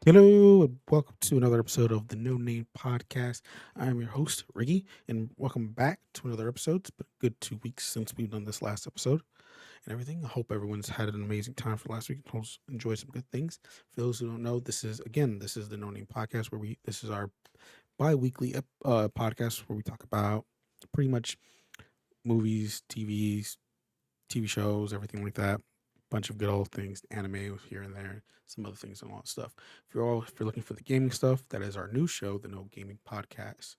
Hello, and welcome to another episode of the No Name Podcast. I am your host, Riggy, and welcome back to another episode. It's been a good 2 weeks since we've done this last episode and everything. I hope everyone's had an amazing time for last week and enjoyed some good things. For those who don't know, this is the No Name Podcast, this is our bi-weekly podcast where we talk about pretty much movies, TV shows, everything like that. Bunch of good old things, anime here and there, some other things and all that stuff. If you're looking for the gaming stuff, that is our new show, the No Gaming Podcast,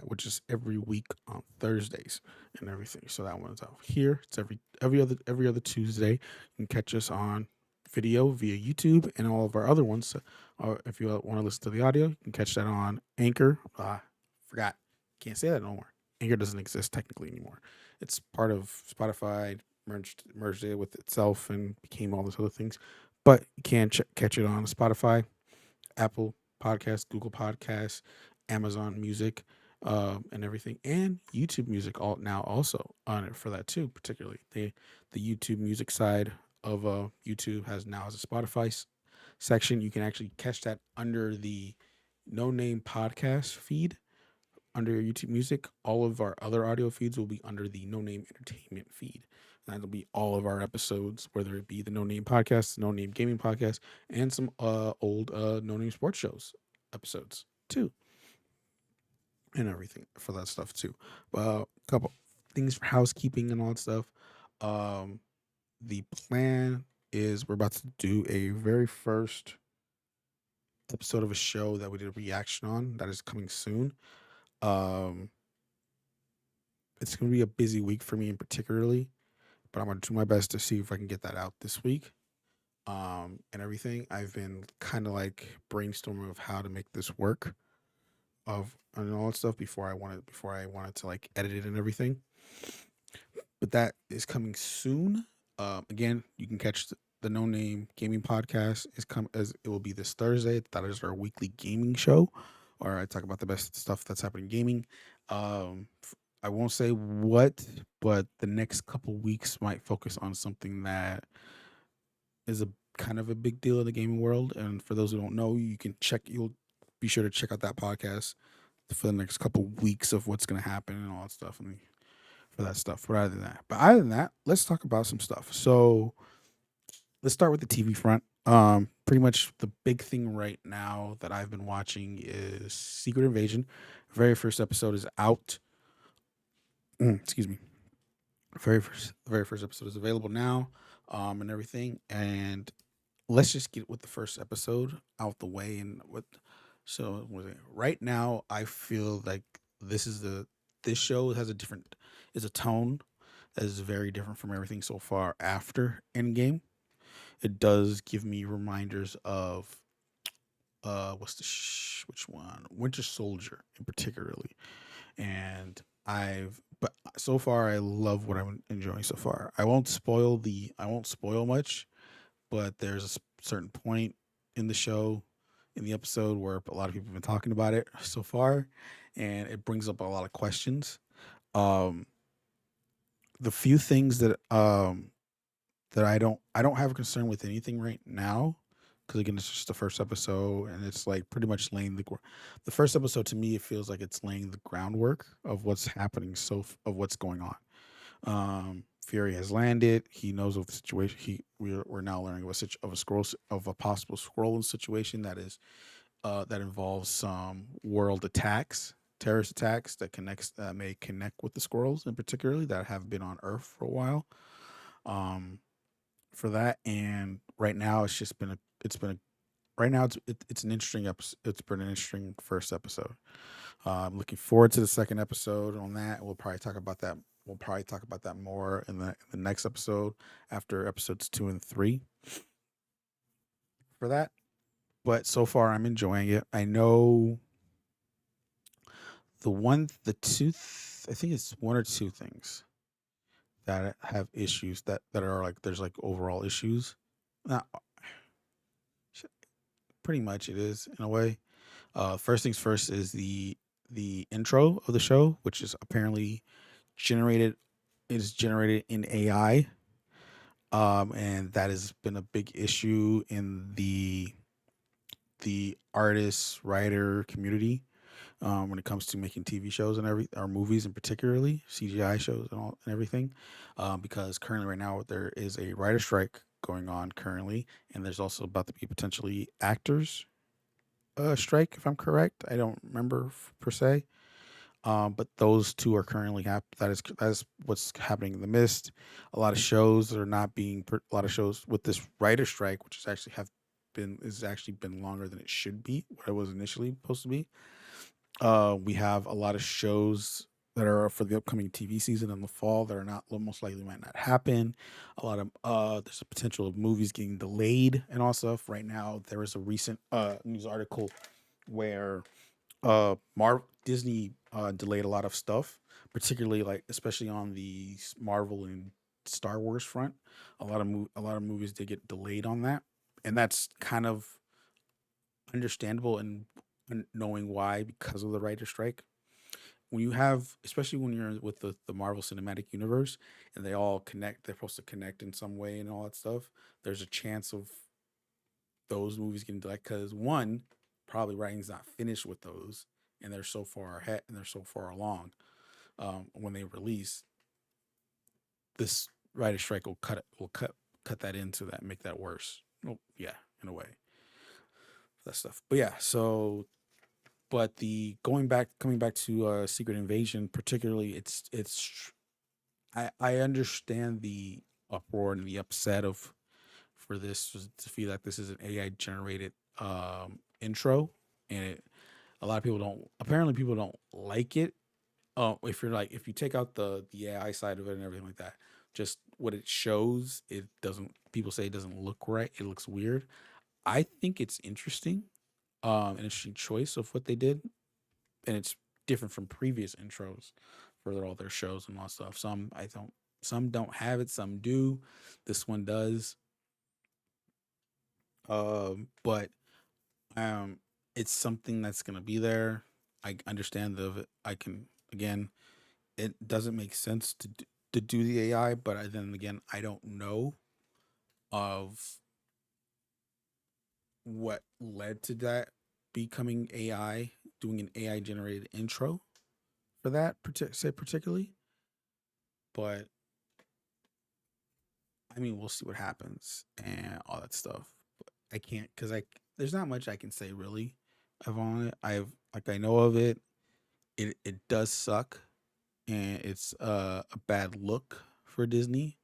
which is every week on Thursdays and everything. So that one's out here. It's every other Tuesday. You can catch us on video via YouTube and all of our other ones. If you want to listen to the audio, you can catch that on Anchor. Forgot, can't say that no more. Anchor doesn't exist technically anymore. It's part of Spotify, merged it with itself and became all those other things. But you can catch it on Spotify, Apple Podcasts, Google Podcasts, Amazon Music, and everything, and YouTube Music all now also on it for that too. Particularly the YouTube Music side of YouTube has a Spotify section. You can actually catch that under the No Name Podcast feed under your YouTube Music. All of our other audio feeds will be under the No Name Entertainment feed. And that'll be all of our episodes, whether it be the No Name Podcast, No Name Gaming Podcast, and some old No Name Sports shows episodes too, and everything for that stuff too. A couple things for housekeeping and all that stuff. Um, the plan is we're about to do a very first episode of a show that we did a reaction on that is coming soon. Um, it's going to be a busy week for me in particularly, but I'm going to do my best to see if I can get that out this week. And everything. I've been kind of like brainstorming of how to make this work of and all that stuff before I wanted to like edit it and everything. But that is coming soon. Again, you can catch the No Name Gaming Podcast is come as it will be this Thursday. That is our weekly gaming show, where I talk about the best stuff that's happening in gaming. I won't say what, but the next couple weeks might focus on something that is a kind of a big deal in the gaming world. And for those who don't know, you'll be sure to check out that podcast for the next couple weeks of what's going to happen and all that stuff. And for that stuff. But other than that, let's talk about some stuff. So let's start with the TV front. Pretty much the big thing right now that I've been watching is Secret Invasion. Very first episode is out. Excuse me. The very first episode is available now, and everything. And let's just get with the first episode out the way. And what? So right now, I feel like this show has a different is a tone that is very different from everything so far after Endgame. It does give me reminders of which one? Winter Soldier in particularly. And but so far I love what I'm enjoying so far. I won't spoil much, but there's a certain point in the show in the episode where a lot of people have been talking about it so far, and it brings up a lot of questions. Um the few things that I don't have a concern with anything right now, because again it's just the first episode and it's like pretty much laying the first episode. To me it feels like it's laying the groundwork of what's happening, of what's going on. Fury has landed. He knows of the situation. We're now learning of a possible scrolling situation that involves some world attacks, terrorist attacks that may connect with the scrolls in particularly that have been on Earth for a while. Um, for that, and right now it's been a right now it's an interesting episode. It's been an interesting first episode. I'm looking forward to the second episode on that. We'll probably talk about that. We'll probably talk about that more in the next episode after episodes 2 and 3 for that. But so far, I'm enjoying it. I know I think it's one or two things that have issues that are like there's like overall issues. Not pretty much it is in a way. First things first is the intro of the show, which is apparently generated generated in AI, and that has been a big issue in the artist writer community, when it comes to making TV shows and or movies, and particularly CGI shows and all and everything, because currently right now there is a writer strike going on currently, and there's also about to be potentially actors strike, if I'm correct. I don't remember per se. But those two are currently that is what's happening in the mist. A lot of shows that are not being a lot of shows with this writer strike, which is actually have been is actually been longer than it should be, what it was initially supposed to be. We have a lot of shows that are for the upcoming TV season in the fall that are not most likely might not happen. A lot of there's a potential of movies getting delayed and all stuff. Right now, there is a recent news article where Disney delayed a lot of stuff, particularly like especially on the Marvel and Star Wars front. A lot of movies did get delayed on that, and that's kind of understandable and knowing why, because of the writer strike. When you have, especially when you're with the Marvel Cinematic Universe and they all connect, they're supposed to connect in some way and all that stuff. There's a chance of those movies getting delayed because one, probably writing's not finished with those, and they're so far ahead and they're so far along. When they release, this writer strike will cut that into that, make that worse. Well, yeah, in a way, that stuff. But yeah, so but the coming back to Secret Invasion, particularly, I understand the uproar and the upset of for this to feel like this is an AI generated intro, and a lot of people don't. Apparently, people don't like it. If you're like, if you take out the AI side of it and everything like that, just what it shows, it doesn't. People say it doesn't look right. It looks weird. I think it's interesting, an interesting choice of what they did, and it's different from previous intros for all their shows and all that stuff. Some don't have it, some do. This one does. But it's something that's gonna be there. I understand I can again. It doesn't make sense to do the AI, but then again, I don't know of what led to that becoming AI, doing an AI generated intro for that say particularly. But I mean, we'll see what happens and all that stuff. But I can't because there's not much I can say really of on it. I know of it. It does suck, and it's a bad look for Disney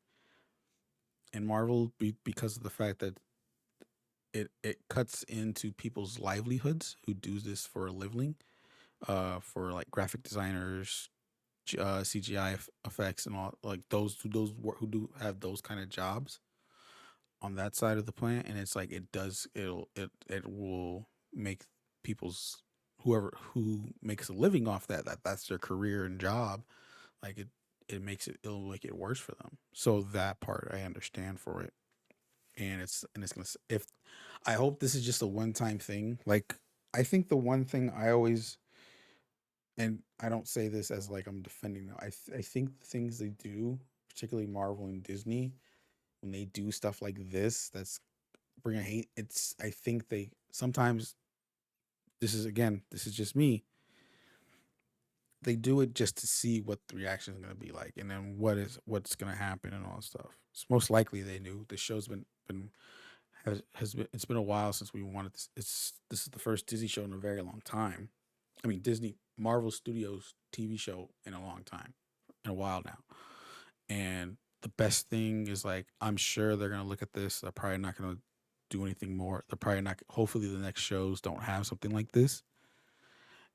and Marvel because of the fact that it cuts into people's livelihoods who do this for a living. For like graphic designers, CGI effects, and all like who do have those kind of jobs on that side of the plant, and it's like it will make people's whoever who makes a living off that's their career and job, like it'll make it worse for them. So that part I understand for it, and it's gonna if I hope this is just a one time thing. Like I think the one thing I always, and I don't say this as like I'm defending them. I think the things they do, particularly Marvel and Disney, when they do stuff like this, that's bring a hate. I think they sometimes, this is just me. They do it just to see what the reaction is going to be like, and then what's going to happen and all that stuff. It's most likely they knew the show's been has been it's been a while since we wanted this. This is the first Disney show in a very long time. I mean Disney Marvel Studios TV show in a long time, in a while now. And the best thing is like I'm sure they're gonna look at this. They're probably not gonna do anything more. They're probably not. Hopefully, the next shows don't have something like this,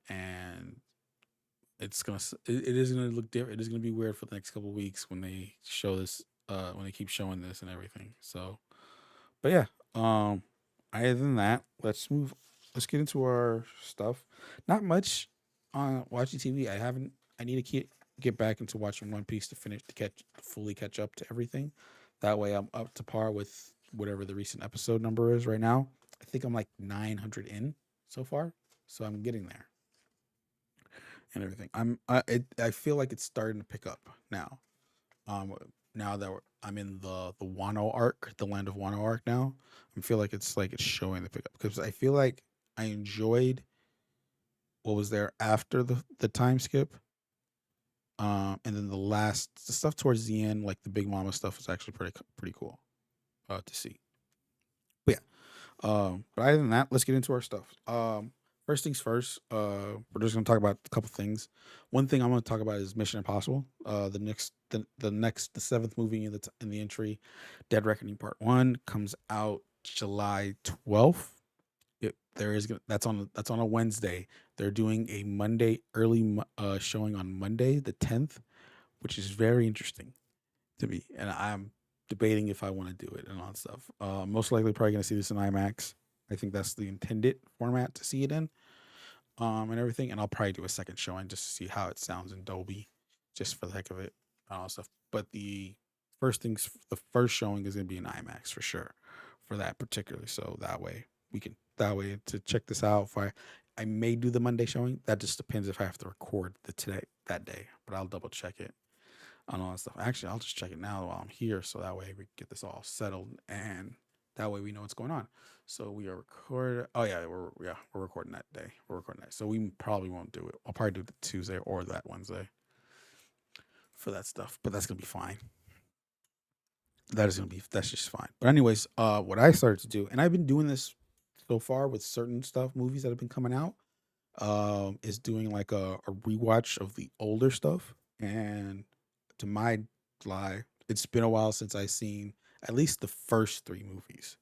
and it is gonna look different. It is gonna be weird for the next couple of weeks when they show this. When they keep showing this and everything. So, but yeah. Other than that, let's move. Let's get into our stuff. Not much on watching TV. I haven't. I need to get back into watching One Piece to fully catch up to everything. That way, I'm up to par with whatever the recent episode number is right now. I think I'm like 900 in so far. So I'm getting there and everything. I feel like it's starting to pick up now. Um, Now that I'm in the Wano arc, the Land of Wano arc now, I feel like it's showing the pickup because I feel like I enjoyed what was there after the time skip. And then the stuff towards the end, like the Big Mama stuff, was actually pretty cool to see. But yeah, but other than that, let's get into our stuff. First things first, we're just gonna talk about a couple things. One thing I'm gonna talk about is Mission Impossible. The seventh movie in in the entry, Dead Reckoning Part One, comes out July 12th. That's on a Wednesday. They're doing a Monday showing on Monday the 10th, which is very interesting to me, and I'm debating if I want to do it and all that stuff. Most likely, probably gonna see this in IMAX. I think that's the intended format to see it in, and everything. And I'll probably do a second showing just to see how it sounds in Dolby, just for the heck of it, and all that stuff. But the first showing is gonna be in IMAX for sure, for that particularly. So that way to check this out. If I may do the Monday showing. That just depends if I have to record that day, but I'll double check it on all that stuff. Actually, I'll just check it now while I'm here, so that way we can get this all settled, and that way we know what's going on. So we are recording. Oh yeah, we're recording that day. We're recording that, so we probably won't do it. I'll probably do the Tuesday or that Wednesday for that stuff, but that's gonna be fine. That's just fine. But anyways, what I started to do, and I've been doing this so far with certain stuff, movies that have been coming out, is doing like a rewatch of the older stuff. And to my lie, it's been a while since I seen at least the first three movies.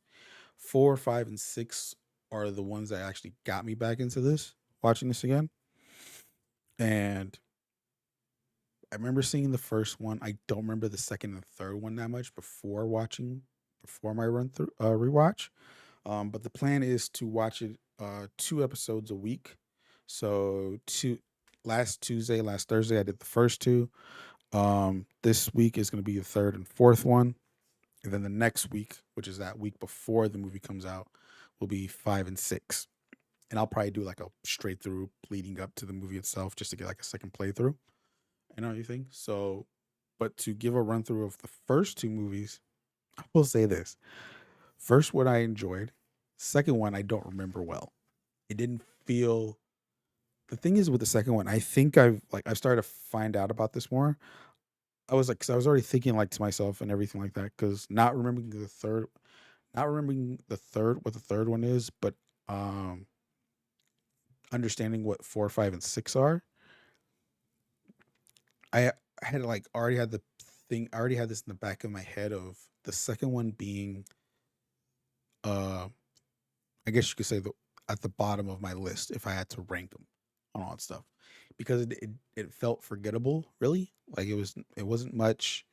Four, five, and six are the ones that actually got me back into watching this again. And I remember seeing the first one. I don't remember the second and third one that much before my run through rewatch. But the plan is to watch it two episodes a week. So last Tuesday, last Thursday, I did the first two. This week is going to be the third and fourth one, and then the next week, which is that week before the movie comes out, will be five and six. And I'll probably do like a straight through leading up to the movie itself, just to get like a second playthrough and everything. So, but to give a run through of the first two movies, I will say this: first one I enjoyed, second one I don't remember well. It didn't feel. The thing is with the second one, I think I've started to find out about this more. I was like, cause I was already thinking like to myself and everything like that, cause not remembering what the third one is, but um, understanding what four, five, and six are. I had like already had the thing. I already had this in the back of my head of the second one being, uh, I guess you could say at the bottom of my list if I had to rank them on all that stuff, because it felt forgettable. Really, like it wasn't much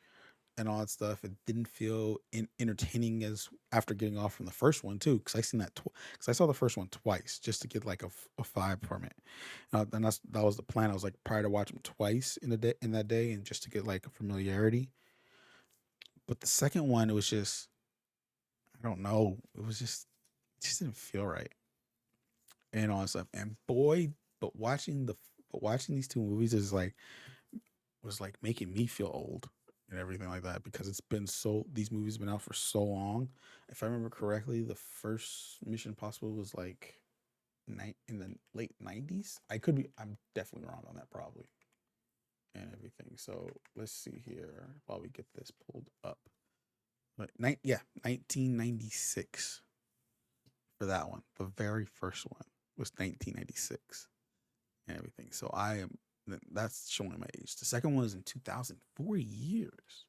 and all that stuff. It didn't feel entertaining as after getting off from the first one too, because because I saw the first one twice just to get like a vibe from it. And that was the plan. I was like prior to watch them twice in that day, and just to get like a familiarity. But the second one, it was just I don't know. It just didn't feel right and all that stuff. And boy, but watching these two movies is like was like making me feel old and everything like that, because these movies have been out for so long. If I remember correctly, the first Mission Impossible was like in the late 90s. I'm definitely wrong on that probably and everything. So let's see here while we get this pulled up. But 1996 for that one. The very first one was 1996 and everything. So that's showing my age. The second one is in 2004 years.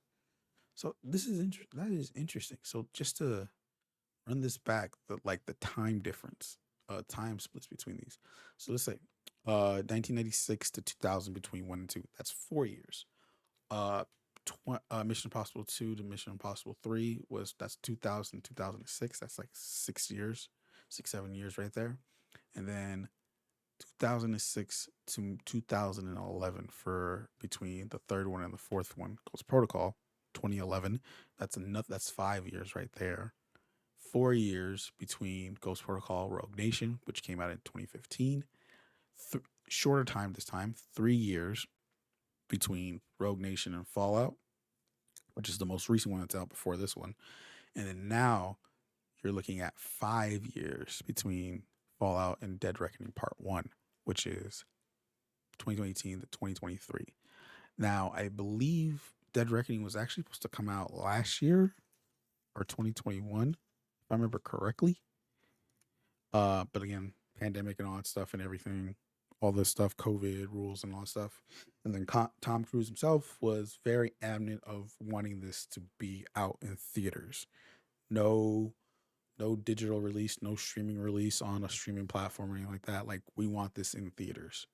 So that is interesting. So just to run this back, the time difference, time splits between these. So let's say 1996 to 2000 between 1 and 2. That's 4 years. Uh Mission Impossible 2 to Mission Impossible 3 that's 2000 2006. That's like 6 years, 6 7 years right there. And then 2006 to 2011 for between the third one and the fourth one, Ghost Protocol 2011. That's 5 years right there. 4 years between Ghost Protocol Rogue Nation, which came out in 2015, shorter time this time, 3 years between Rogue Nation and Fallout, which is the most recent one that's out before this one. And then now you're looking at 5 years between Fallout and Dead Reckoning Part 1, which is 2018 to 2023. Now, I believe Dead Reckoning was actually supposed to come out last year or 2021, if I remember correctly. But again, pandemic and all that stuff and everything, all this stuff, COVID rules and all that stuff. And then Tom Cruise himself was very adamant of wanting this to be out in theaters. No, no digital release, no streaming release on a streaming platform or anything like that. Like, we want this in theaters.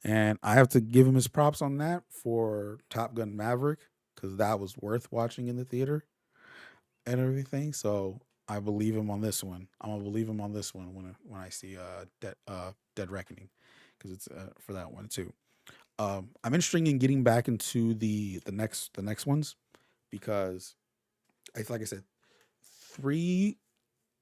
And I have to give him his props on that for Top Gun Maverick, because that was worth watching in the theater and everything. So I believe him on this one. I'm gonna believe him on this one when I see Dead Reckoning, because it's for that one too. I'm interested in getting back into the next ones, because like I said, three,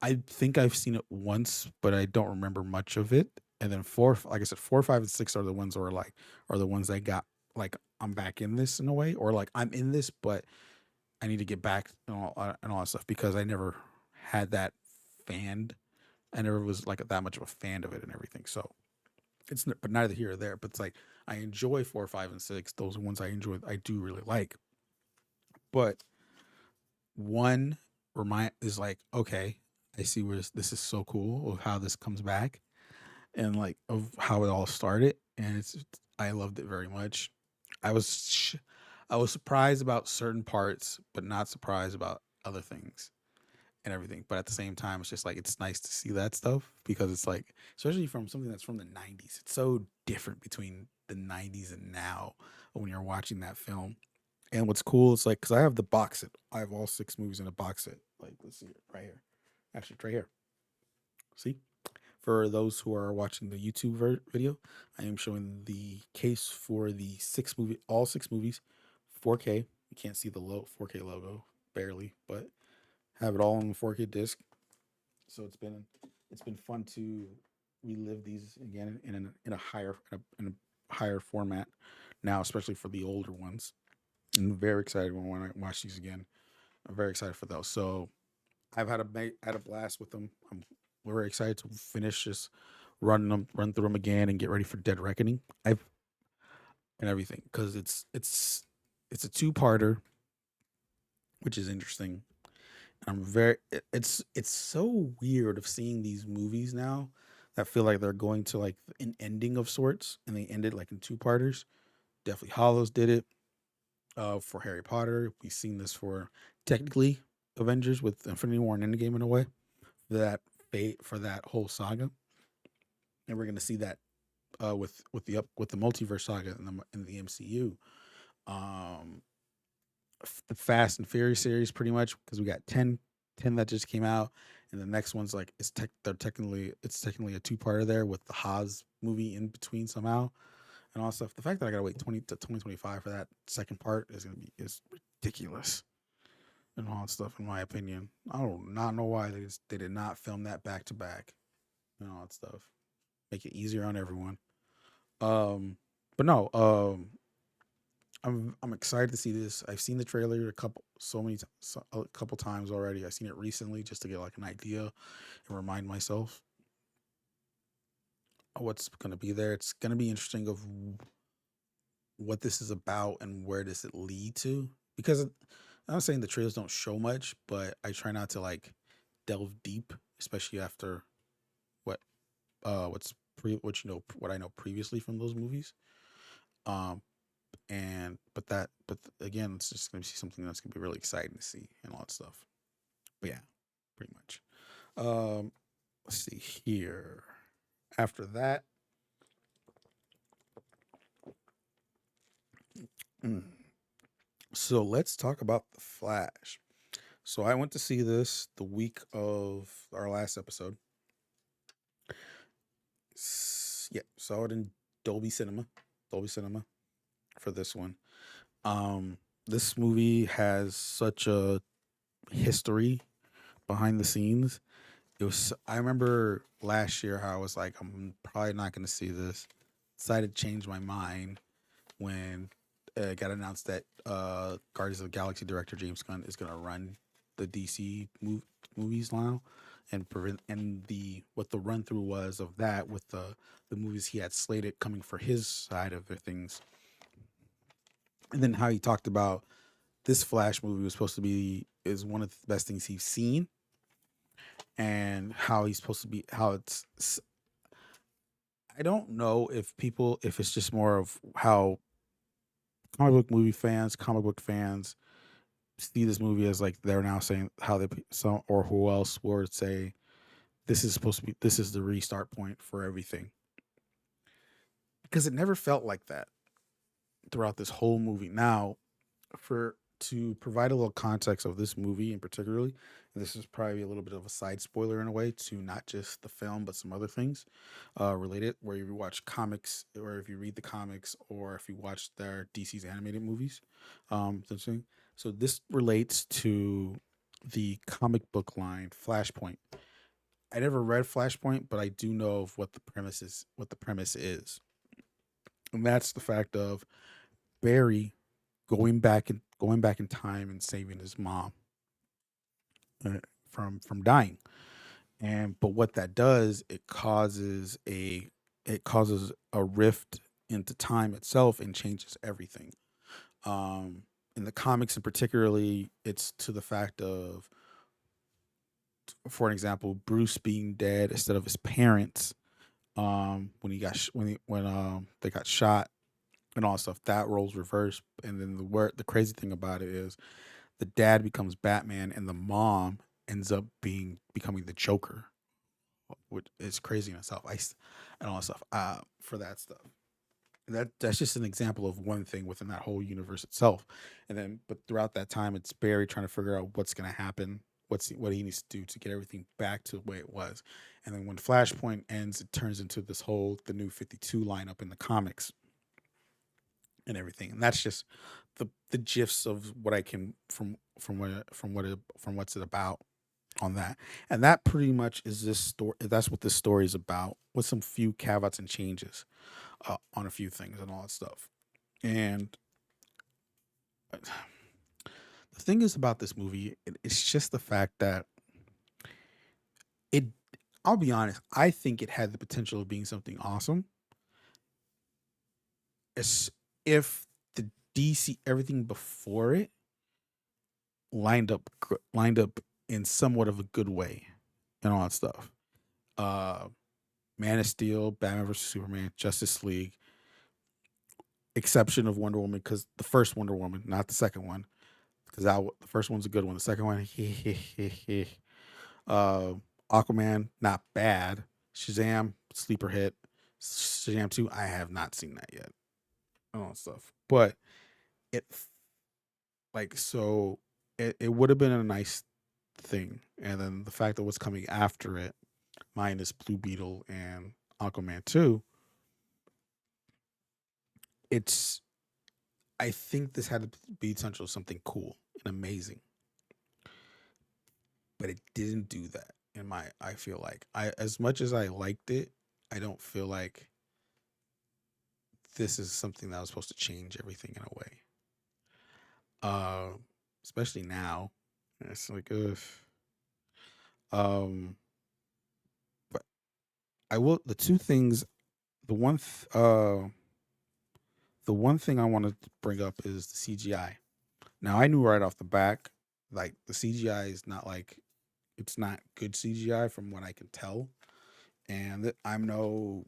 I think I've seen it once, but I don't remember much of it. And then four, like I said, 4, 5, and 6 are the ones where like are the ones that got like I'm back in this in a way, or like I'm in this, but I need to get back and all that stuff, because I never had that fanned. I never was like that much of a fan of it and everything. So but neither here or there. But it's like I enjoy 4, 5, and 6. Those are ones I enjoy. I do really like. But one is like, okay, I see where this is so cool of how this comes back, and like of how it all started, and I loved it very much. I was I was surprised about certain parts, but not surprised about other things and everything. But at the same time, it's just like it's nice to see that stuff, because it's like, especially from something that's from the '90s, it's so different between the '90s and now when you're watching that film. And what's cool is like, because I have the box set, I have all 6 movies in a box set. Like, let's see it right here. Actually, it's right here. See, for those who are watching the YouTube video, I am showing the case for the all 6 movies, 4K. You can't see the 4K logo barely, but have it all on the 4K disc. So it's been fun to relive these again in a higher format now, especially for the older ones. I'm very excited when I watch these again. I'm very excited for those. So I've had a blast with them. I'm very excited to finish just run through them again, and get ready for Dead Reckoning. I've and everything, because it's a two-parter, which is interesting. I'm very it's so weird of seeing these movies now that feel like they're going to like an ending of sorts, and they ended like in two-parters. Definitely Hollows did it for Harry Potter. We've seen this for technically Avengers with Infinity War and Endgame in a way, that fate for that whole saga. And we're gonna see that with the multiverse saga in the MCU. Um, the Fast and Furious series, pretty much, because we got 10 that just came out, and the next one's like it's technically a two-parter there, with the Haas movie in between somehow, and all that stuff. The fact that I gotta wait 2025 for that second part is ridiculous, and all that stuff. In my opinion, I do not know why they did not film that back to back, and all that stuff. Make it easier on everyone. Um, but no, I'm excited to see this. I've seen the trailer a couple times already. I've seen it recently just to get like an idea and remind myself of what's gonna be there. It's gonna be interesting of what this is about and where does it lead to. Because I'm not saying the trailers don't show much, but I try not to like delve deep, especially after what what I know previously from those movies. Um, and but again, it's just gonna be something that's gonna be really exciting to see and all that stuff. But yeah, pretty much. Let's see here. After that, mm, so let's talk about the Flash. So I went to see this the week of our last episode. Yeah, saw it in Dolby Cinema, Dolby Cinema for this one. This movie has such a history behind the scenes. I remember last year how I was like, I'm probably not going to see this. decided to change my mind when it got announced that Guardians of the Galaxy director James Gunn is going to run the DC movies now, and the what the run through was of that with the movies he had slated coming for his side of the things, and then how he talked about this Flash movie was supposed to be is one of the best things he's seen, and how he's supposed to be how it's. I don't know if it's just more of how comic book fans see this movie as like they're now saying how they some or who else would say this is supposed to be this is the restart point for everything, because it never felt like that throughout this whole movie. Now, for to provide a little context of this movie in particularly, and this is probably a little bit of a side spoiler in a way to not just the film but some other things related. Where you watch comics, or if you read the comics, or if you watch their DC's animated movies, essentially. So this relates to the comic book line Flashpoint. I never read Flashpoint, but I do know of what the premise is. What the premise is, and that's the fact of Barry going back in time and saving his mom from dying. And but what that does, it causes a rift into time itself and changes everything. Um, in the comics, and particularly, it's to the fact of, for an example, Bruce being dead instead of his parents. When he got when they got shot and all that stuff, that roles reversed. And then the crazy thing about it is the dad becomes Batman and the mom ends up becoming the Joker, which is crazy in itself. And all that stuff for that stuff. That's just an example of one thing within that whole universe itself. And then, but throughout that time, it's Barry trying to figure out what's going to happen, what he needs to do to get everything back to the way it was. And then when Flashpoint ends, it turns into the new 52 lineup in the comics and everything. And that's just the gifs of what I can from what's it about on that. And that pretty much is this story. That's what this story is about, with some few caveats and changes on a few things and all that stuff. And the thing is about this movie, it's just the fact that it. I'll be honest. I think it had the potential of being something awesome. As if the DC everything before it lined up in somewhat of a good way and all that stuff. Uh, Man of Steel, Batman vs Superman, Justice League, exception of Wonder Woman, because the first Wonder Woman, not the second one, because the first one's a good one. The second one, uh, Aquaman, not bad. Shazam, sleeper hit. Shazam 2, I have not seen that yet. All that stuff, but it like so it would have been a nice thing, and then the fact that what's coming after it, minus Blue Beetle and Aquaman 2, it's I think this had to be potential something cool and amazing, but it didn't do that. I feel like I as much as I liked it, I don't feel like this is something that was supposed to change everything in a way. Uh, Especially now, it's like um, but I will the two things. The one th- uh the one thing I want to bring up is the CGI. Now I knew right off the back, like the CGI is not like it's not good CGI from what I can tell, and I'm no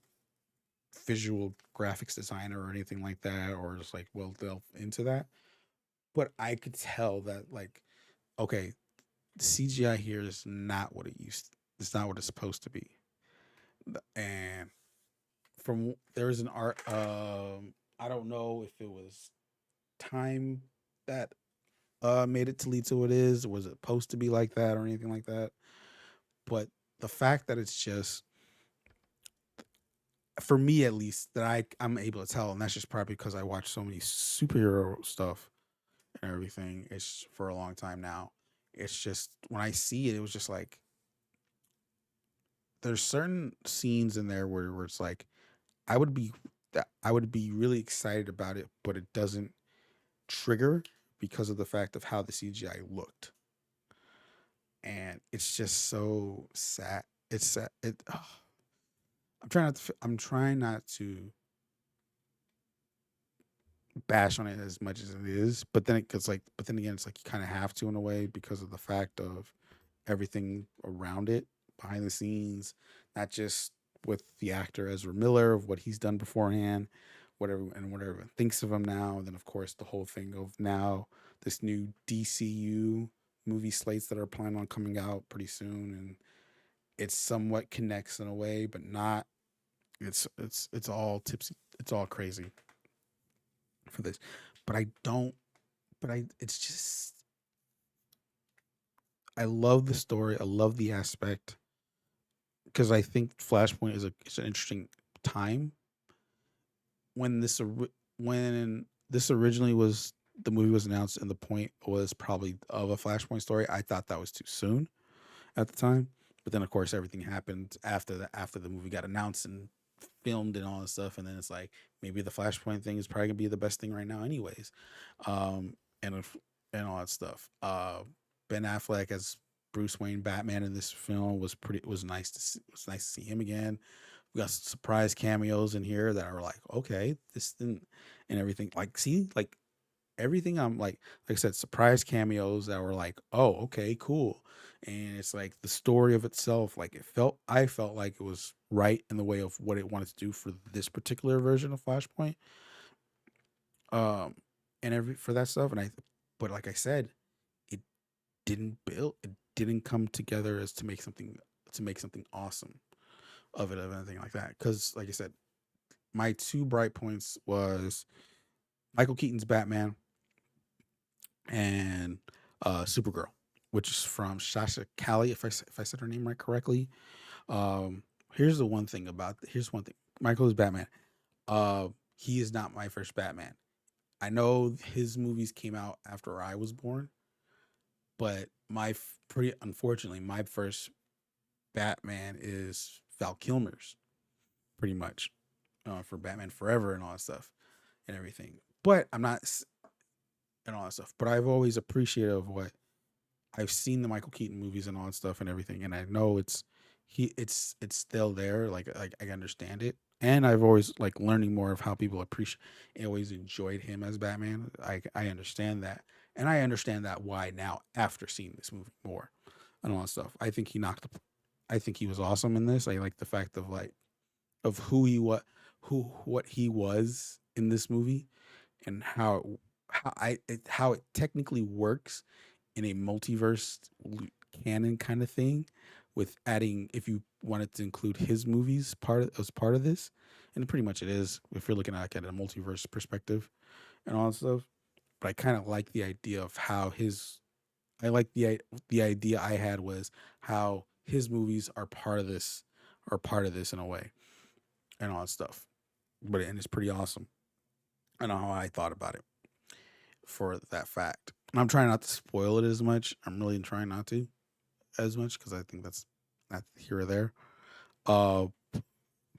visual graphics designer or anything like that, or just like well delve into that. But I could tell that like okay, the CGI here is not what it used. It's not what it's supposed to be. And from there is an art. I don't know if it was time that made it to lead to what it is. Was it supposed to be like that or anything like that? But the fact that it's just for me at least that I'm able to tell, and that's just probably because I watch so many superhero stuff and everything. It's for a long time now. It's just when I see it, it was just like there's certain scenes in there where it's like I would be that I would be really excited about it, but it doesn't trigger because of the fact of how the CGI looked, and it's just so sad. It's sad. I'm trying not to bash on it as much as it is, but then but then again, it's like you kind of have to in a way because of the fact of everything around it, behind the scenes, not just with the actor Ezra Miller of what he's done beforehand, whatever everyone thinks of him now, and then of course the whole thing of now this new DCU movie slates that are planning on coming out pretty soon, and it somewhat connects in a way, but not. It's all tipsy. It's all crazy for this, but I don't. But I. It's just I love the story. I love the aspect because I think Flashpoint is it's an interesting time when when this originally was the movie was announced and the point was probably of a Flashpoint story. I thought that was too soon at the time, but then of course everything happened after the movie got announced and filmed and all that stuff, and then it's like maybe the Flashpoint thing is probably gonna be the best thing right now, anyways, and and all that stuff. Ben Affleck as Bruce Wayne Batman in this film was nice to see. It was nice to see him again. We got some surprise cameos in here that are like, okay, this didn't and everything. Like, see, like everything I'm like I said, surprise cameos that were like, oh, okay, cool. And it's like the story of itself, like I felt like it was right in the way of what it wanted to do for this particular version of Flashpoint. Um and every for that stuff. But like I said, it it didn't come together as to make something awesome of anything like that. Cause like I said, my two bright points was Michael Keaton's Batman and Supergirl, which is from Sasha Cali, if I said her name right correctly. Um, here's one thing. Michael is Batman. He is not my first Batman. I know his movies came out after I was born, but pretty unfortunately, my first Batman is Val Kilmer's, pretty much, for Batman Forever and all that stuff and everything. But I'm not and all that stuff. But I've always appreciated of what I've seen the Michael Keaton movies and all that stuff and everything, and I know it's still there. Like I understand it, and I've always like learning more of how people appreciate and always enjoyed him as Batman. I understand that, and I understand that why now after seeing this movie more and all that stuff. I think he was awesome in this. I like the fact of of what he was in this movie and how it technically works in a multiverse canon kind of thing with adding if you wanted to include his movies as part of this, and pretty much it is if you're looking at a multiverse perspective and all that stuff. But I kind of like the idea of how his I like the idea I had was how his movies are part of this in a way and all that stuff. And it's pretty awesome. I know how I thought about it for that fact. And I'm trying not to spoil it as much. I'm really trying not to as much because I think that's not here or there. Uh,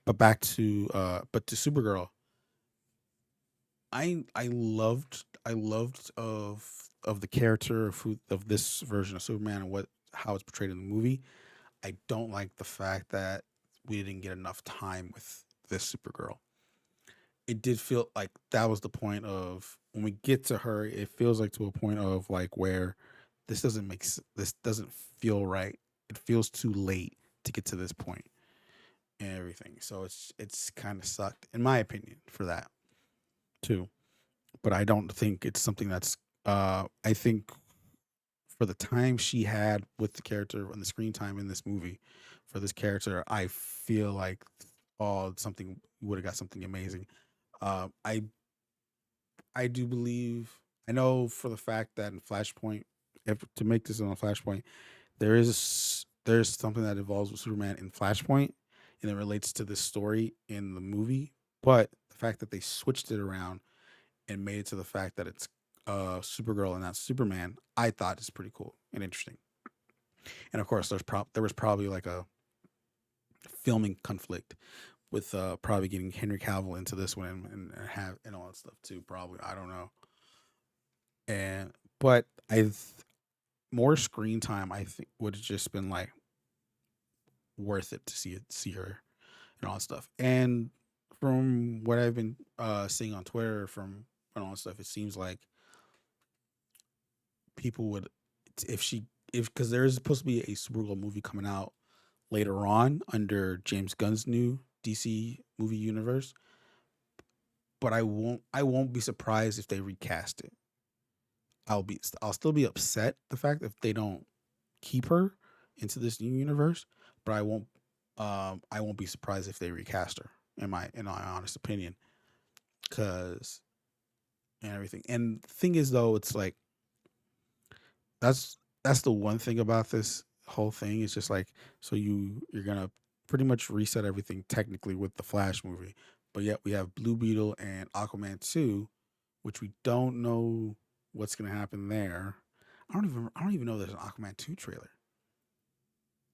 but but to Supergirl, I loved of the character of this version of Superman and what how it's portrayed in the movie. I don't like the fact that we didn't get enough time with this Supergirl. It did feel like that was the point of when we get to her, it feels like to a point of like where this doesn't feel right. It feels too late to get to this point and everything. So it's kind of sucked in my opinion for that too. But I don't think it's something that's I think for the time she had with the character and the screen time in this movie for this character, I feel like oh something would have got something amazing. Uh, I I do believe I know for the fact that in Flashpoint, if to make this on a Flashpoint, there's something that involves with Superman in Flashpoint, and it relates to this story in the movie. But the fact that they switched it around and made it to the fact that it's Supergirl and not Superman, I thought is pretty cool and interesting. And of course, there was probably like a filming conflict with probably getting Henry Cavill into this one and have and all that stuff too. Probably, I don't know. And but more screen time I think would have just been like worth it to see her and all that stuff. And from what I've been seeing on Twitter from and all that stuff, it seems like people would if she if because there is supposed to be a Supergirl movie coming out later on under James Gunn's new DC movie universe, but I won't be surprised if they recast it. I'll still be upset the fact if they don't keep her into this new universe, but I won't be surprised if they recast her in my honest opinion, cuz and everything. And the thing is though, it's like that's that's the one thing about this whole thing. It's just like so you're gonna pretty much reset everything technically with the Flash movie, but yet we have Blue Beetle and Aquaman 2, which we don't know what's gonna happen there. I don't even know there's an Aquaman 2 trailer.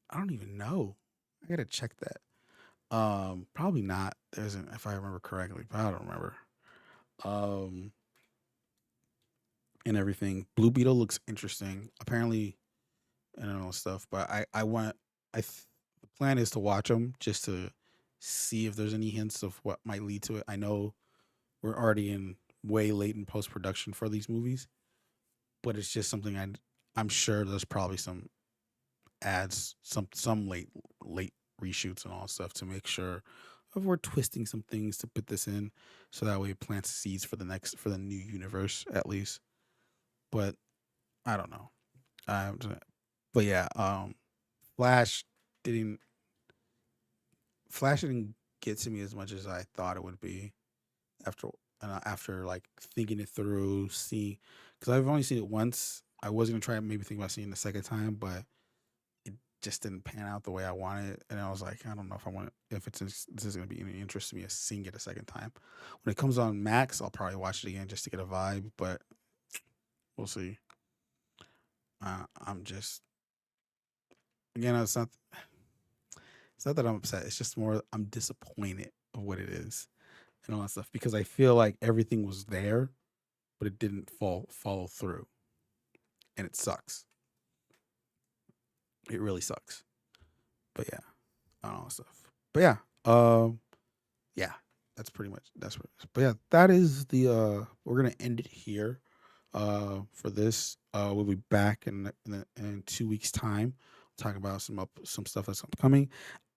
I don't even know. I gotta check that. Probably not. There isn't if I remember correctly, but I don't remember. Um and everything. Blue Beetle looks interesting. Apparently and all stuff. But I want the plan is to watch them just to see if there's any hints of what might lead to it. I know we're already in way late in post production for these movies, but it's just something I'm sure there's probably some ads, some late reshoots and all stuff to make sure of we're twisting some things to put this in, so that way it plants seeds for the new universe at least. But I don't know. Um, but yeah, Flash didn't Flash didn't get to me as much as I thought it would be after after like thinking it through, seeing because I've only seen it once. I was gonna try maybe think about seeing it the second time, but it just didn't pan out the way I wanted, and I was like, I don't know if I want if this is gonna be any interest to me as seeing it a second time. When it comes on Max, I'll probably watch it again just to get a vibe, but we'll see. I'm just again, it's not that I'm upset. It's just more I'm disappointed of what it is and all that stuff because I feel like everything was there, but it didn't follow through, and it sucks. It really sucks. But yeah, all that stuff. But yeah, yeah, that's pretty much that's what. It is. But yeah, that is the. We're gonna end it here. For this, we'll be back in 2 weeks' time. Talk about some stuff that's upcoming.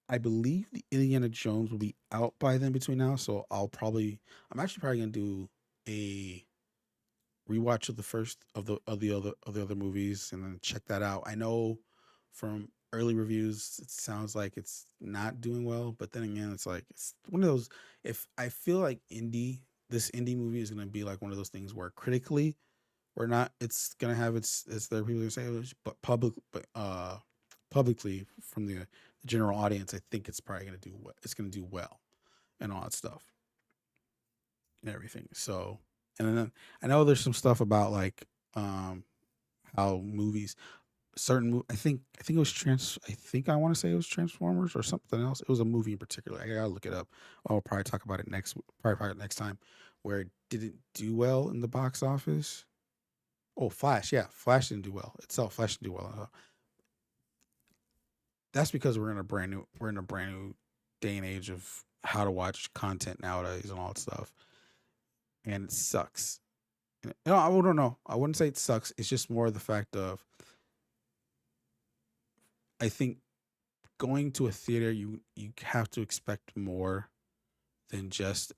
I believe the Indiana Jones will be out by then between now, so I'm actually probably gonna do a rewatch of the first of the other movies and then check that out. I know from early reviews it sounds like it's not doing well, but then again it's like it's one of those if I feel like this indie movie is gonna be like one of those things where critically we're not it's gonna have its there are people who say publicly from the general audience, I think it's probably gonna do what it's gonna do well and all that stuff and everything. So, and then I know there's some stuff about like um how movies I think it was I think I want to say it was Transformers or something else. It was a movie in particular. I gotta look it up. I'll probably talk about it probably next time where it didn't do well in the box office. Oh, Flash, yeah, Flash didn't do well itself. Flash didn't do well. That's because we're in a brand new day and age of how to watch content nowadays and all that stuff, and it sucks. No, I don't know. I wouldn't say it sucks. It's just more the fact of I think going to a theater, you have to expect more than just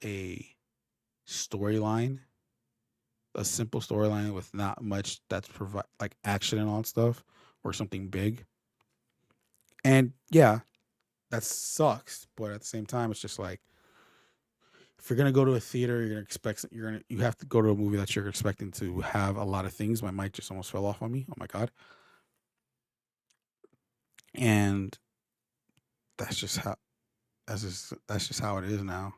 storyline, a simple storyline with not much that's provide like action and all that stuff, or something big. And yeah, that sucks. But at the same time, it's just like if you're gonna go to a theater, you have to go to a movie that you're expecting to have a lot of things. My mic just almost fell off on me. Oh my god! And that's just how that's just how it is now.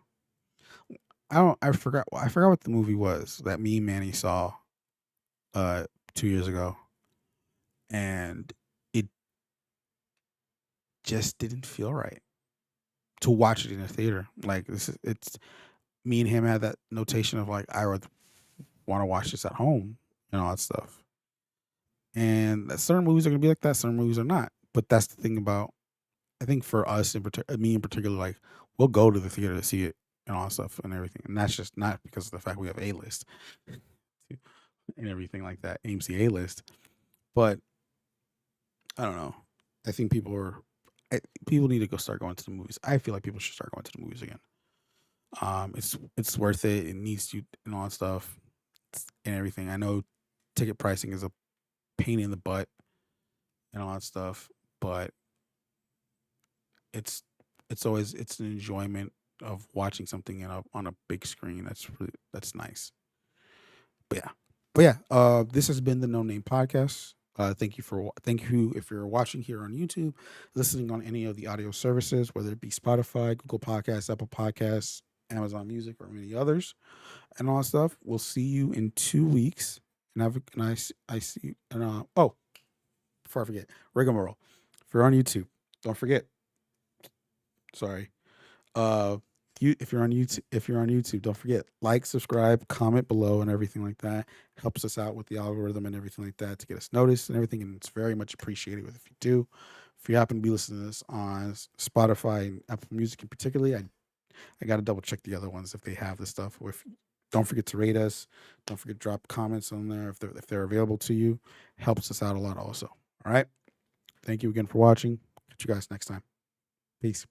I forgot what the movie was that me and Manny saw 2 years ago, and it just didn't feel right. to watch it in a theater. Like it's me and him had that notation of like I would want to watch this at home and all that stuff. And certain movies are gonna be like that, certain movies are not. But that's the thing about I think for us me in particular, like we'll go to the theater to see it and all that stuff and everything, and that's just not because of the fact we have A list and everything like that, AMC A list. But I don't know. I think people need to go start going to the movies. I feel like people should start going to the movies again. It's worth it. It needs you and all that stuff and everything. I know ticket pricing is a pain in the butt and all that stuff, but it's it's an enjoyment of watching something on a big screen. That's nice. But yeah, this has been the No Name Podcast. Thank you if you're watching here on YouTube, listening on any of the audio services, whether it be Spotify, Google Podcasts, Apple Podcasts, Amazon Music, or many others, and all that stuff. We'll see you in 2 weeks. And I see and oh, before I forget, rigmarole. If you're on YouTube, don't forget. Sorry, uh if you're on YouTube, don't forget like, subscribe, comment below, and everything like that. Helps us out with the algorithm and everything like that to get us noticed and everything, and it's very much appreciated if you do. If you happen to be listening to this on Spotify and Apple Music in particularly, I got to double check the other ones if they have this stuff. Or if don't forget to rate us, don't forget to drop comments on there if they're available to you. Helps us out a lot also. All right. Thank you again for watching. Catch you guys next time. Peace.